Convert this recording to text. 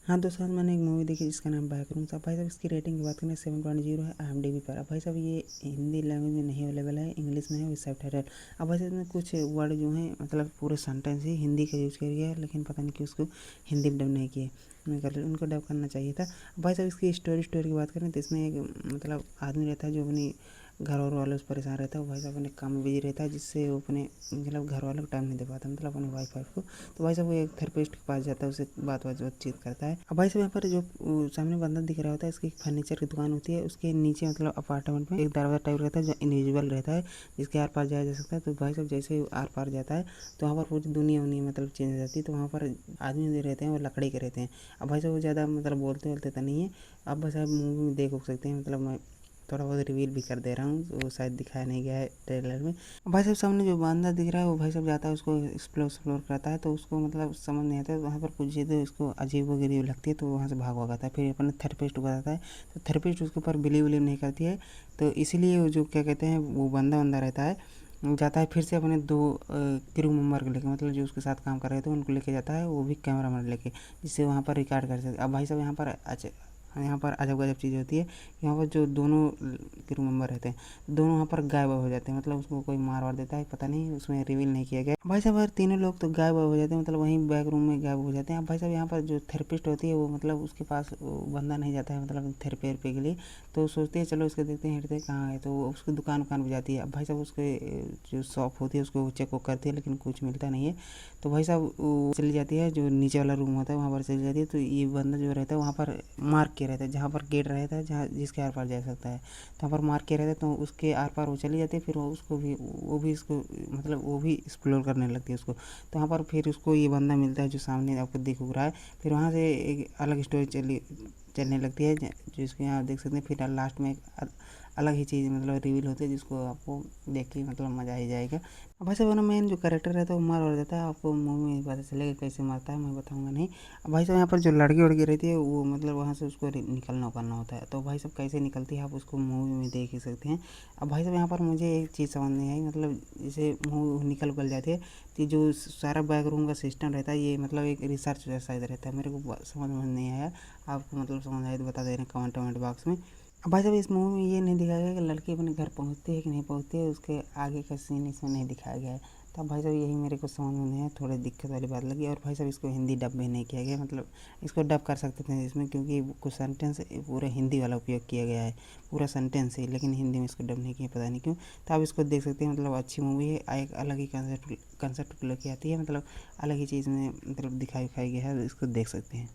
हाँ दोस्तों, आज मैंने एक मूवी देखी जिसका नाम बैकरूम था। भाई साहब इसकी रेटिंग की बात करें 7.0 है IMDb पर। अब भाई साहब ये हिंदी लैंग्वेज में नहीं अवेलेबल है, इंग्लिश में है विद सबटाइटल। अब भाई साहब इसमें कुछ वर्ड जो हैं मतलब पूरे सेंटेंस ही हिंदी का यूज़ किया गया है, लेकिन पता नहीं क्यों उसको हिंदी में डब नहीं किए। मैं कर उनको डब करना चाहिए था। अब भाई साहब इसकी स्टोरी की बात करें तो इसमें एक मतलब आदमी रहता है जो अपनी घर और वालों से परेशान रहता है। वो भाई साहब अपने काम में बिजी रहता है, जिससे वो अपने मतलब घर वालों को टाइम नहीं दे पाता, मतलब अपने वाइफ को। तो भाई साहब वो एक थेरेपिस्ट के पास जाता है, उससे बातचीत करता है। अब भाई साहब यहाँ पर जो सामने बंदा दिख रहा होता है, इसकी फर्नीचर की दुकान होती है। उसके नीचे मतलब अपार्टमेंट में एक दरवाजा टाइप रहता है जो इनविजिबल रहता है, जिसके आर पार जाया जा सकता है। तो भाई साहब जैसे ही आर पार जाता है तो वहाँ पर पूरी दुनिया उनिया मतलब चेंज हो जाती है। तो वहाँ पर आदमी जो रहते हैं वो लकड़ी के रहते हैं। अब भाई साहब वो ज़्यादा मतलब बोलते तो नहीं है। अब बस आप मूवी में देख सकते हैं, मतलब मैं थोड़ा बहुत रिवील भी कर दे रहा हूँ, वो शायद दिखाया नहीं गया है ट्रेलर में। भाई साहब सामने जो बंदा दिख रहा है वो भाई साहब जाता है, उसको एक्सप्लोर करता है। तो उसको मतलब समझ नहीं आता है, वहाँ पर कुछ चीज़ें उसको अजीब वगैरह लगती है, तो वहाँ से भाग आता है। फिर अपने थेरेपिस्ट को बताता है, तो थेरेपिस्ट उसके ऊपर बिलीव नहीं करती है। तो इसीलिए वो जो क्या कहते हैं वो बंदा रहता है, जाता है फिर से अपने दो क्रू मेंबर को लेके, मतलब जो उसके साथ काम कर रहे थे उनको लेके जाता है, वो भी कैमरा मैन लेके, जिससे वहाँ पर रिकॉर्ड कर सके। अब भाई साहब यहाँ पर अजब गजब चीज़ होती है। यहाँ पर जो दोनों क्रू मेंबर रहते हैं दोनों वहाँ पर गायब हो जाते हैं, मतलब उसको कोई मार वार देता है, पता नहीं, उसमें रिवील नहीं किया गया। भाई साहब अगर तीनों लोग तो गायब हो जाते हैं, मतलब वहीं बैक रूम में गायब हो जाते हैं। अब भाई साहब यहाँ पर जो थेरेपिस्ट होती है वो मतलब उसके पास वो बंदा नहीं जाता है, मतलब थेरेपी के लिए। तो सोचते हैं चलो इसको देखते हैं, हिटते हैं कहाँ है। तो वो उसकी दुकान पे जाती है। अब भाई साहब उसके जो शॉप होती है उसको चेक करती है, लेकिन कुछ मिलता नहीं है। तो भाई साहब वो चली जाती है, जो नीचे वाला रूम होता है वहाँ पर चली जाती है। तो ये बंदा जो रहता है वहाँ पर मार्क किया रहता है, जहाँ पर गेट रहता है, जहाँ जिसके आर पार जा सकता है, तो वहाँ पर मार्क किया रहता है। तो उसके आर पार वो चली जाती है। फिर वो भी इसको मतलब वो भी एक्सप्लोर करने लगती है उसको। तो वहाँ पर फिर उसको ये बंदा मिलता है जो सामने आपको दिख रहा है। फिर वहाँ से एक अलग स्टोरी चलने लगती है, जो इसको यहाँ देख सकते हैं। फिर लास्ट में एक अलग ही चीज़ मतलब रिवील होती है, जिसको आपको देख के मतलब मज़ा ही जाएगा। अब भाई साहब मेन जो कैरेक्टर रहता है वो मर जाता है। आपको मूवी में पता चलेगा कैसे मरता है, मैं बताऊंगा नहीं। अब भाई साहब यहाँ पर जो लड़की वड़की रहती है वो मतलब वहाँ से उसको निकलना करना होता है। तो भाई साहब कैसे निकलती है आप उसको मूवी में देख ही सकते हैं। अब भाई साहब यहाँ पर मुझे एक चीज़ समझ नहीं आई, मतलब जैसे मूवी निकल जाती है तो जो सारा बैकरूम का सिस्टम रहता है ये मतलब एक रिसर्च वेबसाइट रहता है, मेरे को समझ में नहीं आया। आपको मतलब समझ आए तो बता दे रहे हैं कमेंट बॉक्स में। अब भाई साहब इस मूवी में ये नहीं दिखाया गया कि लड़की अपने घर पहुंचती है कि नहीं पहुंचती है, उसके आगे का सीन इसमें नहीं दिखाया गया है। तो भाई साहब यही मेरे को समझ में नहीं है, थोड़ी दिक्कत वाली बात लगी। और भाई साहब इसको हिंदी डब भी नहीं किया गया, मतलब इसको डब कर सकते थे इसमें, क्योंकि कुछ सेंटेंस पूरा हिंदी वाला उपयोग किया गया है, पूरा सेंटेंस ही, लेकिन हिंदी में इसको डब नहीं किया, पता नहीं क्यों। तो आप इसको देख सकते हैं, मतलब अच्छी मूवी है, एक अलग ही कंसेप्ट लेके आती है, मतलब अलग ही चीज़ में मतलब दिखाई गया है, इसको देख सकते हैं।